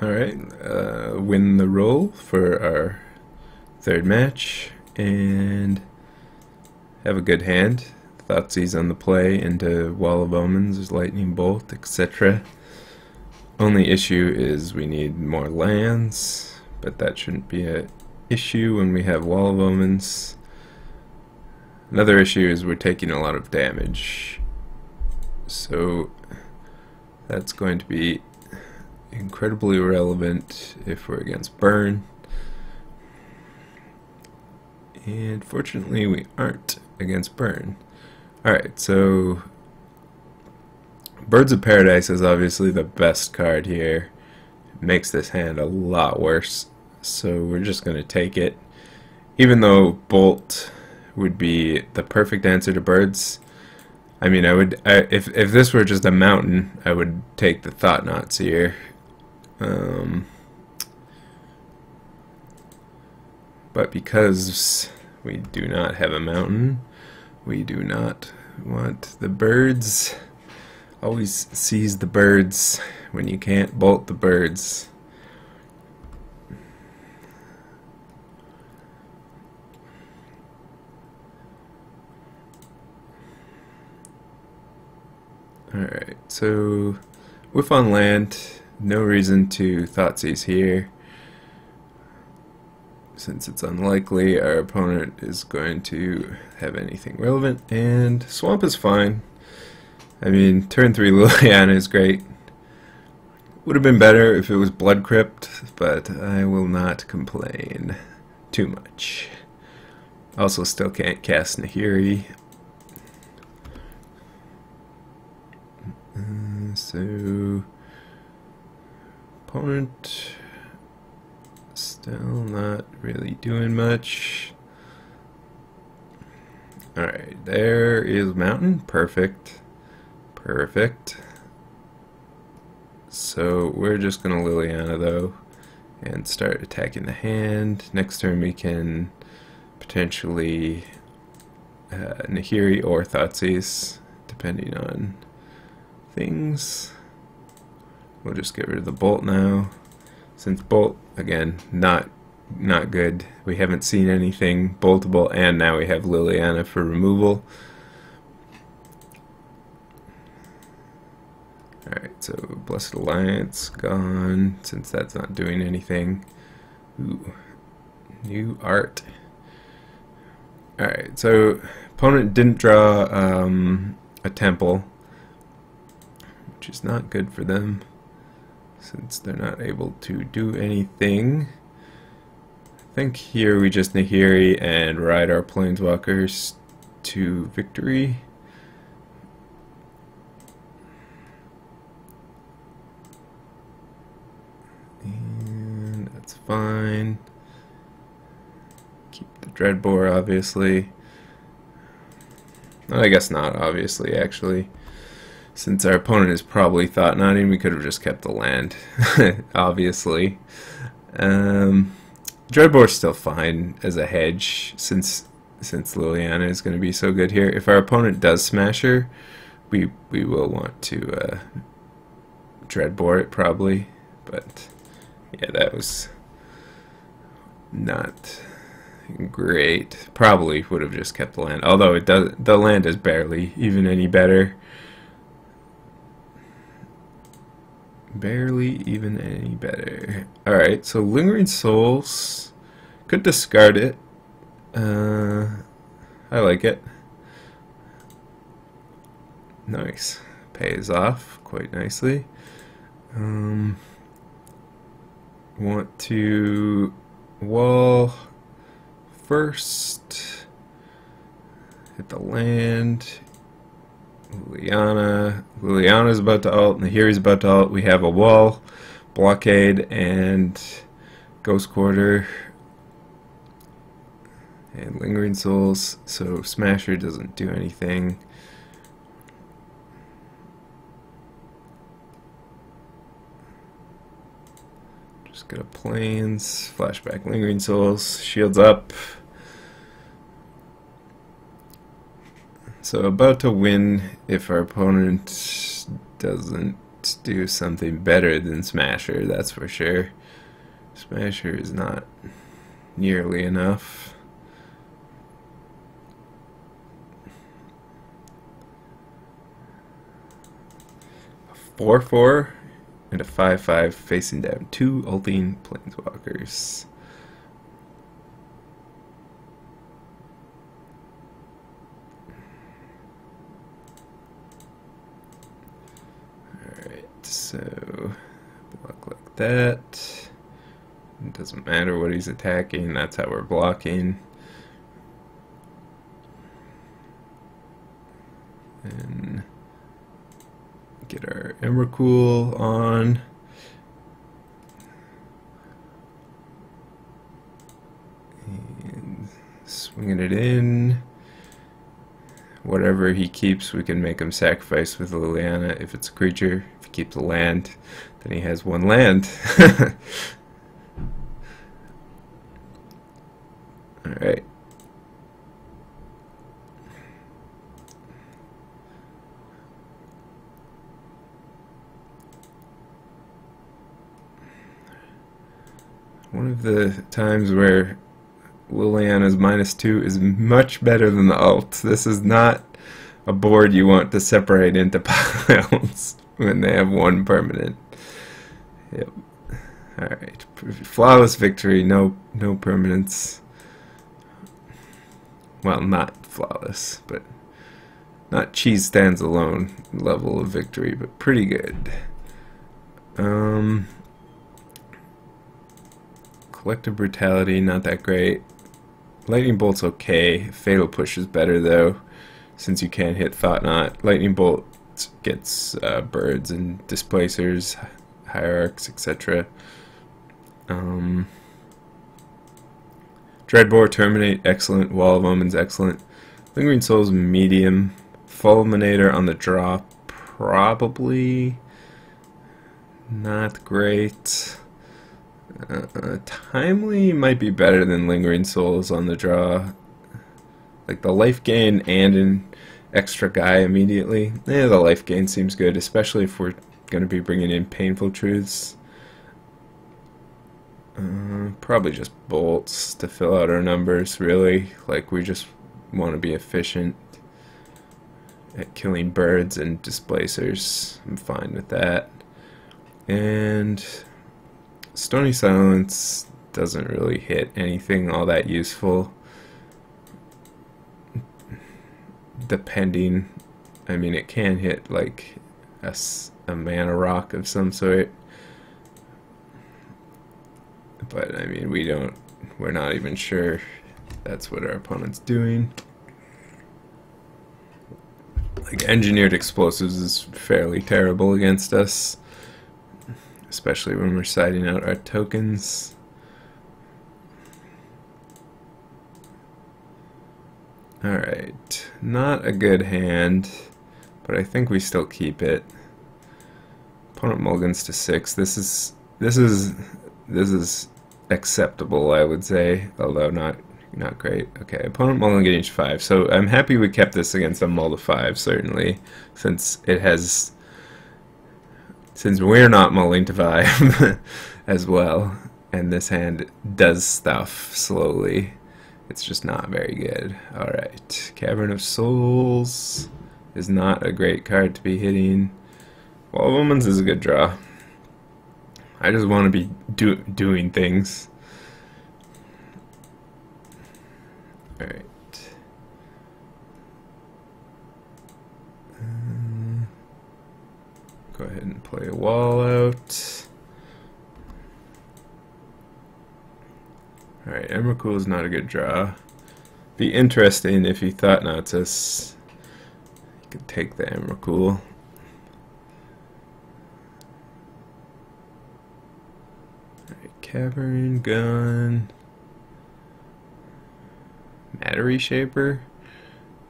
Alright, win the roll for our third match, and have a good hand. Thoughtseize on the play into Wall of Omens, Lightning Bolt, etc. Only issue is we need more lands, but that shouldn't be an issue when we have Wall of Omens. Another issue is we're taking a lot of damage, so that's going to be incredibly relevant if we're against burn, and fortunately we aren't against burn. Alright, so Birds of Paradise is obviously the best card here. It makes this hand a lot worse, so we're just going to take it. Even though Bolt would be the perfect answer to Birds, I mean, if this were just a mountain, I would take the Thought-Knots here. But because we do not have a mountain, we do not want the birds. Always seize the birds when you can't bolt the birds. Alright, so whiff on land, no reason to Thoughtseize here. Since it's unlikely our opponent is going to have anything relevant, and Swamp is fine. I mean, turn 3 Liliana is great. Would have been better if it was Blood Crypt, but I will not complain too much. Also still can't cast Nahiri. So opponent still not really doing much. Alright, there is Mountain. Perfect. Perfect. So we're just gonna Liliana though and start attacking the hand. Next turn we can potentially Nahiri or Thoughtseize, depending on things. We'll just get rid of the Bolt now, since Bolt, again, not good. We haven't seen anything boltable, and now we have Liliana for removal. Alright, so Blessed Alliance gone, since that's not doing anything. Ooh, new art. Alright, so opponent didn't draw a temple, which is not good for them, since they're not able to do anything. I think here we just Nahiri and ride our Planeswalkers to victory. And that's fine. Keep the Dreadbore, obviously. I guess not, obviously, actually. Since our opponent is probably Thought-Knotting, we could have just kept the land, obviously. Dreadbore's still fine as a hedge, since Liliana is going to be so good here. If our opponent does smash her, we will want to Dreadbore it probably, but yeah, that was not great. Probably would have just kept the land, although the land is barely even any better. Barely even any better. Alright, so Lingering Souls. Could discard it. I like it. Nice. Pays off quite nicely. Want to wall first. Hit the land. Liliana's about to ult, Nahiri's about to ult. We have a wall, blockade, and Ghost Quarter, and Lingering Souls, so Smasher doesn't do anything. Just go to Plains, flashback Lingering Souls, shields up. So about to win if our opponent doesn't can't do something better than Smasher, that's for sure. Smasher is not nearly enough. A 4/4 and a 5/5 facing down two ulting planeswalkers. Alright, so block like that. It doesn't matter what he's attacking, that's how we're blocking. And get our Emrakul on. And swinging it in. Whatever he keeps, we can make him sacrifice with Liliana if it's a creature. If he keeps a land, then he has one land. Alright. One of the times where Liliana's -2 is much better than the alt. This is not a board you want to separate into piles when they have one permanent. Yep. Alright. Flawless victory, no permanents. Well, not flawless, but not cheese stands alone level of victory, but pretty good. Collective Brutality, not that great. Lightning Bolt's okay. Fatal Push is better though, since you can't hit Thought-Knot. Lightning Bolt gets birds and displacers, hierarchs, etc. Dreadbore, Terminate, excellent. Wall of Omens, excellent. Lingering Souls, medium. Fulminator on the draw, probably not great. Timely might be better than Lingering Souls on the draw. Like the life gain and an extra guy immediately. Yeah, the life gain seems good, especially if we're going to be bringing in Painful Truths. Probably just bolts to fill out our numbers, really. Like, we just want to be efficient at killing birds and displacers. I'm fine with that. And Stony Silence doesn't really hit anything all that useful. Depending, I mean, it can hit like a mana rock of some sort. But I mean, we're not even sure that's what our opponent's doing. Like, Engineered Explosives is fairly terrible against us, especially when we're siding out our tokens. Alright, not a good hand, but I think we still keep it. Opponent mulligans to 6. This is acceptable, I would say, although not great. Okay, opponent mulligan 5. So I'm happy we kept this against a mull to 5, certainly, since we're not mulling to 5 as well, and this hand does stuff slowly. It's just not very good. Alright, Cavern of Souls is not a great card to be hitting. Wall of Omens is a good draw. I just want to be doing things. Alright. Go ahead and play a wall out. Alright, Emrakul is not a good draw. Be interesting if he Thought-Knots us. You could take the Emrakul. Alright, Cavern, Gun. Matter Reshaper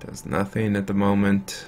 does nothing at the moment.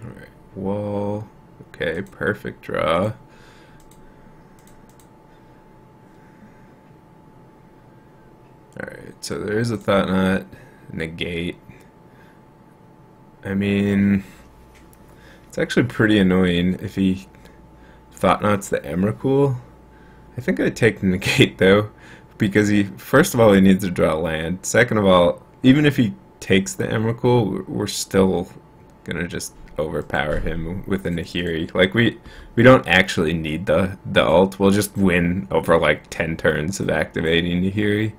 Alright, wall. Okay, perfect draw. Alright, so there is a Thought Knot, negate. I mean, it's actually pretty annoying if he Thought Knot's the Emrakul. I think I'd take the negate though, because first of all, he needs to draw land. Second of all, even if he takes the Emrakul, we're still gonna just overpower him with a Nahiri. Like, we don't actually need the ult. We'll just win over like 10 turns of activating Nahiri.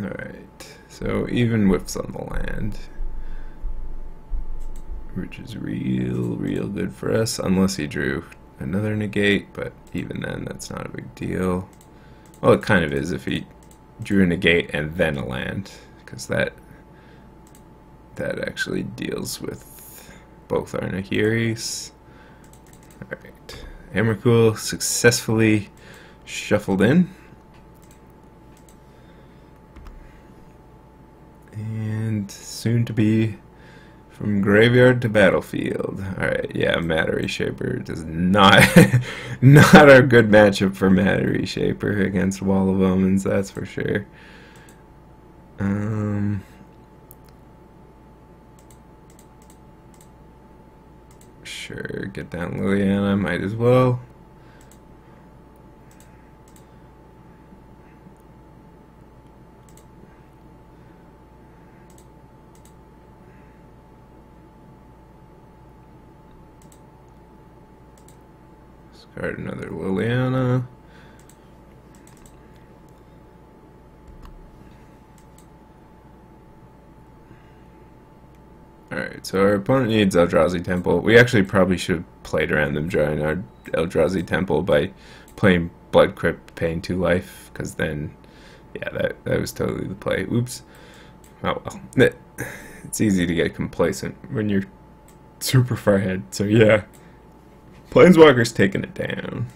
Alright, so even whips on the land, which is real good for us, unless he drew another negate, but even then that's not a big deal. Well, it kind of is if he drew a negate and then a land, because that actually deals with both our Nahiris. Alright, Emrakul successfully shuffled in. And soon to be from graveyard to battlefield. Alright, yeah, Matter Reshaper does not not a good matchup for Matter Reshaper against Wall of Omens, that's for sure. Sure, get down Liliana, might as well. Discard another Liliana. Alright, so our opponent needs Eldrazi Temple. We actually probably should have played around them drawing our Eldrazi Temple by playing Blood Crypt, paying 2 life, because then, yeah, that was totally the play. Oops. Oh well. It's easy to get complacent when you're super far ahead, so yeah. Planeswalker's taking it down.